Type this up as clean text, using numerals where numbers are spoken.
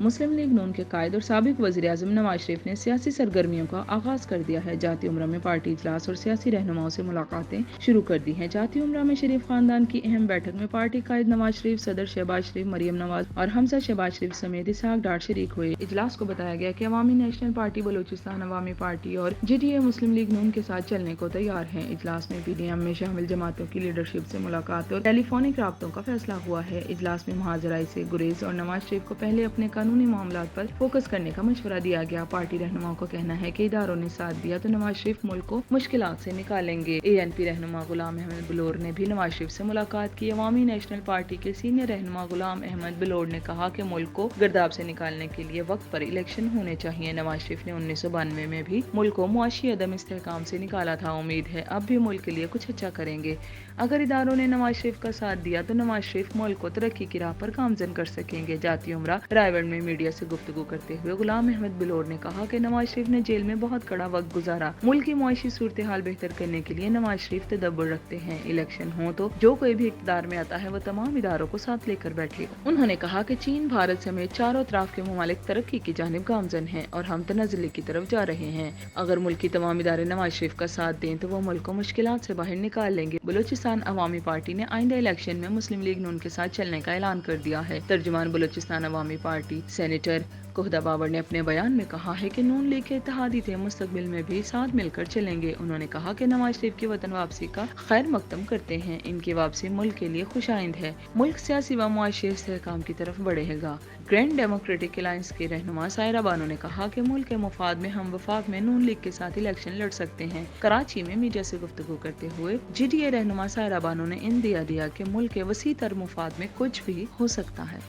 مسلم league نون کے قائد اور سابق وزیر اعظم نواز شریف نے سیاسی سرگرمیوں کا آغاز کر دیا ہے۔ جاتی امرہ میں پارٹی اجلاس اور سیاسی رہنماؤں سے ملاقاتیں شروع کر دی ہیں۔ جاتی امرہ میں شریف خاندان کی اہم بیٹھک میں پارٹی قائد نواز شریف، صدر شہباز شریف، مریم نواز اور حمزہ شہباز شریف سمیت اسحاق ڈار شریک ہوئے۔ اجلاس کو بتایا گیا کہ عوامی نیشنل پارٹی بلوچستان عوامی پارٹی اور J D A Muslim league نون کے ساتھ چلنے کو تیار ہیں۔ اجلاس میں پی ڈی ایم میں شامل جماعتوں کی لیڈرشپ سے ملاقات اور ٹیلی فونک رابطوں کا فیصلہ ہوا ہے۔ اجلاس میں محاذ رائے سے گریز اور نواز شریف کو پہلے اپنے قانونی معاملات پر فوکس کرنے کا مشورہ دیا گیا۔ پارٹی رہنماؤں کا کہنا ہے کہ اداروں نے ساتھ دیا تو نواز شریف ملک کو مشکلات سے نکالیں گے۔ اے این پی رہنما غلام احمد بلور نے بھی نواز شریف سے ملاقات کی۔ عوامی نیشنل پارٹی کے سینئر رہنما غلام احمد بلور نے کہا کہ ملک کو گرداب سے نکالنے کے لیے وقت پر الیکشن ہونے چاہیے۔ نواز شریف نے 1992 میں بھی ملک کو معاشی عدم استحکام سے نکالا تھا۔ امید ہے اب بھی ملک کے لیے کچھ اچھا کریں گے۔ اگر اداروں نے نواز شریف کا ساتھ دیا تو نواز شریف ملک کو ترقی کی راہ پر گامزن کر سکیں گے۔ جاتی امرہ رائے گڑھ میں میڈیا سے گفتگو کرتے ہوئے غلام احمد بلور نے کہا کہ نواز شریف نے جیل میں بہت کڑا وقت گزارا۔ ملک کی معاشی صورتحال بہتر کرنے کے لیے نواز شریف تدبر رکھتے ہیں۔ الیکشن ہو تو جو کوئی بھی اقتدار میں آتا ہے وہ تمام اداروں کو ساتھ لے کر بیٹھے گا۔ انہوں نے کہا کہ چین، بھارت سمیت چاروں اطراف کے ممالک ترقی کی جانب گامزن ہیں اور ہم تنزلی کی طرف جا رہے ہیں۔ اگر ملک کی تمام ادارے نواز شریف کا ساتھ دیں تو وہ ملک کو مشکلات سے باہر نکال لیں گے۔ بلوچستان عوامی پارٹی نے آئندہ الیکشن میں مسلم لیگ نون کے ساتھ چلنے کا اعلان کر دیا ہے۔ ترجمان بلوچستان عوامی پارٹی سینیٹر کوہدہ بابر نے اپنے بیان میں کہا ہے کہ نون لیگ کے اتحادی تھے، مستقبل میں بھی ساتھ مل کر چلیں گے۔ انہوں نے کہا کہ نواز شریف کی وطن واپسی کا خیر مقدم کرتے ہیں۔ ان کی واپسی ملک کے لیے خوش آئند ہے۔ ملک سیاسی و معاشی استحکام کی طرف بڑھے گا۔ گرینڈ ڈیموکریٹک الائنس کی رہنما سائرہ بانو نے کہا کہ ملک کے مفاد میں ہم وفاق میں نون لیگ کے ساتھ الیکشن لڑ سکتے ہیں۔ کراچی میں میڈیا سے گفتگو کرتے ہوئے جے ڈی اے رہنما سائرہ بانو نے دیا کہ ملک کے وسیع تر مفاد میں کچھ بھی ہو سکتا ہے۔